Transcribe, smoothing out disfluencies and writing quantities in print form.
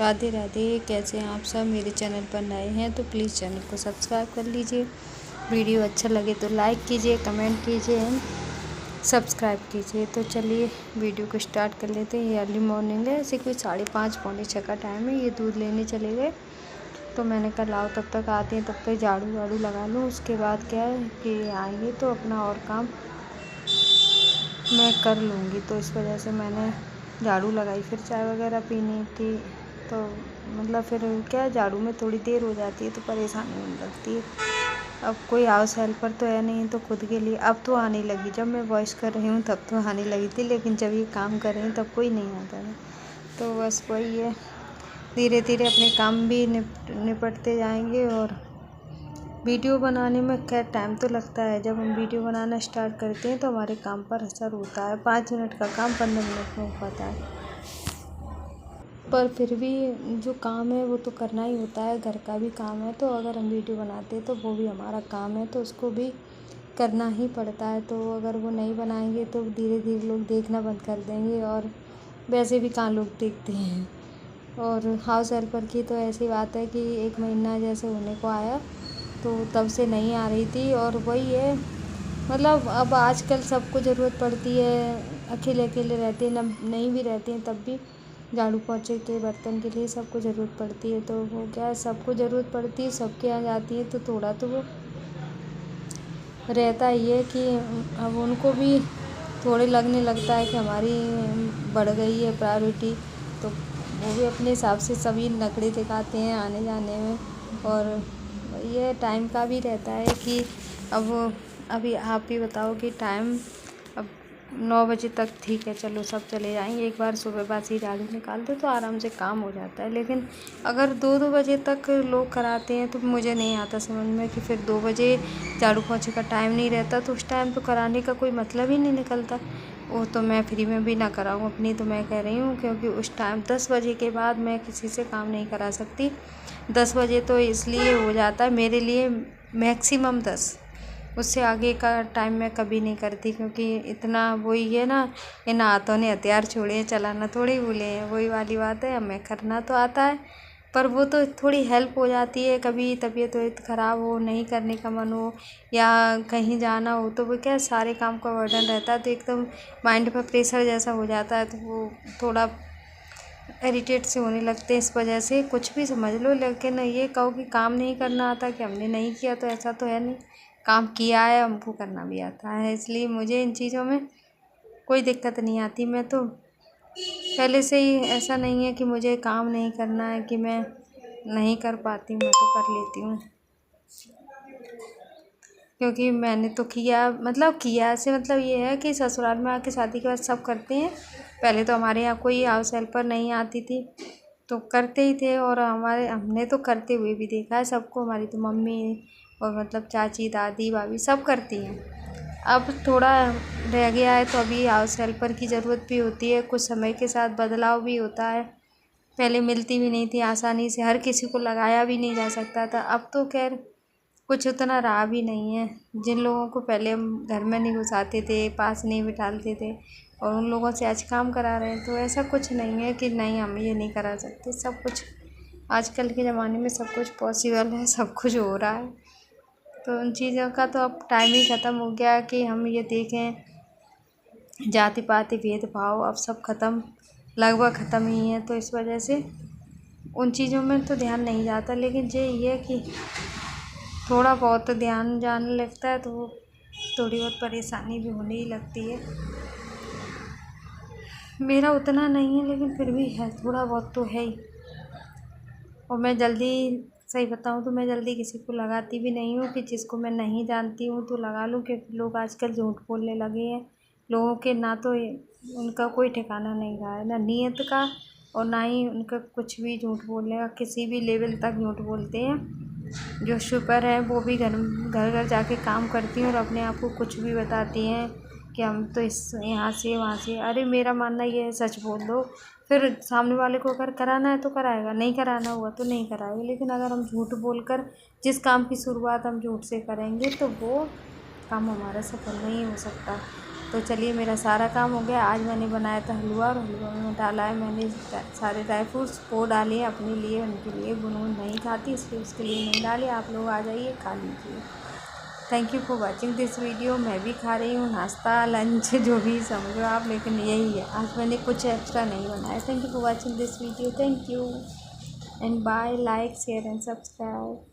राधे राधे। कैसे हैं आप सब? मेरे चैनल पर नए हैं तो प्लीज़ चैनल को सब्सक्राइब कर लीजिए। वीडियो अच्छा लगे तो लाइक कीजिए, कमेंट कीजिए एंड सब्सक्राइब कीजिए। तो चलिए वीडियो को स्टार्ट कर लेते हैं। ये अर्ली मॉर्निंग है, ऐसे कोई 5:30 पौने 6 का टाइम है। ये दूध लेने चले गए तो मैंने कहा लाओ तब तक आते हैं, तब तक झाड़ू वाड़ू लगा लूँ। उसके बाद क्या है कि आएंगे तो अपना और काम मैं कर लूँगी। तो इस वजह से मैंने झाड़ू लगाई। फिर चाय वगैरह पीनी थी तो मतलब फिर क्या है, झाड़ू में थोड़ी देर हो जाती है तो परेशानी होने लगती है। अब कोई हाउस हेल्पर तो है नहीं, तो खुद के लिए अब तो आने लगी। जब मैं वॉइस कर रही हूँ तब तो आने लगी थी, लेकिन जब ये काम कर रही हूँ तब कोई नहीं आता है। तो बस वही है, धीरे धीरे अपने काम भी निपटते जाएंगे। और वीडियो बनाने में खैर टाइम तो लगता है। जब हम वीडियो बनाना स्टार्ट करते हैं तो हमारे काम पर असर होता है। 5 मिनट का काम 15 मिनट में हो पाता है, पर फिर भी जो काम है वो तो करना ही होता है। घर का भी काम है, तो अगर हम वीडियो बनाते हैं तो वो भी हमारा काम है, तो उसको भी करना ही पड़ता है। तो अगर वो नहीं बनाएंगे तो धीरे धीरे लोग देखना बंद कर देंगे, और वैसे भी कहाँ लोग देखते हैं। और हाउस हेल्पर की तो ऐसी बात है कि 1 महीना जैसे होने को आया तो तब से नहीं आ रही थी। और वही है, मतलब अब आजकल सबको ज़रूरत पड़ती है। अकेले अकेले रहते हैं, नहीं भी रहते हैं तब भी झाड़ू पोंछे के बर्तन के लिए सबको ज़रूरत पड़ती है। तो वो क्या है, सबको ज़रूरत पड़ती है, सबके यहाँ जाती है, तो थोड़ा तो वो रहता ही है कि अब उनको भी थोड़े लगने लगता है कि हमारी बढ़ गई है प्रायोरिटी। तो वो भी अपने हिसाब से सभी नखरे दिखाते हैं आने जाने में। और ये टाइम का भी रहता है कि अब अभी आप ही बताओ कि टाइम अब 9 बजे तक ठीक है, चलो सब चले जाएंगे। एक बार सुबह बासी झाड़ू निकाल दो तो आराम से काम हो जाता है। लेकिन अगर 2-2 बजे तक लोग कराते हैं तो मुझे नहीं आता समझ में कि फिर 2 बजे झाड़ू पोंछे का टाइम नहीं रहता तो उस टाइम तो कराने का कोई मतलब ही नहीं निकलता। वो तो मैं फ्री में भी ना कराऊँ अपनी, तो मैं कह रही हूँ, क्योंकि उस टाइम 10 बजे के बाद मैं किसी से काम नहीं करा सकती। 10 बजे तो इसलिए हो जाता है मेरे लिए, मैक्सिमम 10, उससे आगे का टाइम मैं कभी नहीं करती। क्योंकि इतना वही है ना, इन हाथों ने हथियार छोड़े हैं, चलाना थोड़ी भूले हैं। वही वाली बात है, हमें करना तो आता है पर वो तो थोड़ी हेल्प हो जाती है। कभी तबीयत वबीयत ख़राब हो, नहीं करने का मन हो या कहीं जाना हो तो वो क्या है, सारे काम का बर्डन रहता है तो एकदम माइंड पर प्रेशर जैसा हो जाता है। तो वो थोड़ा इरिटेट से होने लगते हैं। इस वजह से कुछ भी समझ लो, लेकिन ये कहो कि काम नहीं करना आता, कि हमने नहीं किया, तो ऐसा तो है नहीं। काम किया है, हमको करना भी आता है। इसलिए मुझे इन चीज़ों में कोई दिक्कत नहीं आती। मैं तो पहले से ही ऐसा नहीं है कि मुझे काम नहीं करना है, कि मैं नहीं कर पाती हूँ, मैं तो कर लेती हूँ। क्योंकि मैंने तो किया, मतलब किया से मतलब ये है कि ससुराल में आके शादी के बाद सब करते हैं। पहले तो हमारे यहाँ कोई हाउस हेल्पर नहीं आती थी तो करते ही थे, और हमने तो करते हुए भी देखा है सबको। हमारी तो मम्मी और मतलब चाची, दादी, भाभी सब करती हैं। अब थोड़ा रह गया है तो अभी हाउस हेल्पर की ज़रूरत भी होती है। कुछ समय के साथ बदलाव भी होता है। पहले मिलती भी नहीं थी आसानी से, हर किसी को लगाया भी नहीं जा सकता था। अब तो खैर कुछ उतना रहा भी नहीं है। जिन लोगों को पहले हम घर में नहीं घुसाते थे, पास नहीं बिठाते थे, और उन लोगों से आज काम करा रहे हैं, तो ऐसा कुछ नहीं है कि नहीं हम ये नहीं करा सकते। सब कुछ आजकल के ज़माने में सब कुछ पॉसिबल है, सब कुछ हो रहा है। तो उन चीज़ों का तो अब टाइम ही ख़त्म हो गया कि हम ये देखें। जाति पाति भेदभाव अब सब ख़त्म, लगभग ख़त्म ही है। तो इस वजह से उन चीज़ों में तो ध्यान नहीं जाता। लेकिन ये है कि थोड़ा बहुत ध्यान जाने लगता है तो वो थोड़ी बहुत परेशानी भी होने ही लगती है। मेरा उतना नहीं है लेकिन फिर भी है, थोड़ा बहुत तो है ही। और मैं जल्दी, सही बताऊँ तो मैं जल्दी किसी को लगाती भी नहीं हूँ कि जिसको मैं नहीं जानती हूँ तो लगा लूँ। क्योंकि लोग आजकल झूठ बोलने लगे हैं। लोगों के ना तो उनका कोई ठिकाना नहीं रहा है, ना नीयत का और ना ही उनका कुछ भी झूठ बोलने का। किसी भी लेवल तक झूठ बोलते हैं। जो शुपर है वो भी घर घर जाके काम करती हैं और अपने आप को कुछ भी बताती हैं कि हम तो इस यहाँ से वहाँ से। अरे मेरा मानना ये है, सच बोल दो, फिर सामने वाले को अगर कराना है तो कराएगा, नहीं कराना हुआ तो नहीं कराएगा। लेकिन अगर हम झूठ बोलकर जिस काम की शुरुआत हम झूठ से करेंगे तो वो काम हमारा सफल नहीं हो सकता। तो चलिए मेरा सारा काम हो गया। आज मैंने बनाया था हलवा और हलवा में डाला है मैंने सारे ड्राई फ्रूट्स वो डाले अपने लिए, उनके लिए। गुनगुन नहीं खाती इसलिए उसके लिए नहीं डाले। आप लोग आ जाइए खा लीजिए। Thank you for watching this video. मैं भी खा रही हूँ नाश्ता लंच जो भी समझो आप, लेकिन यही है, आज मैंने कुछ एक्स्ट्रा नहीं बनाया। Thank you for watching this video. Thank you and bye. Like share and subscribe.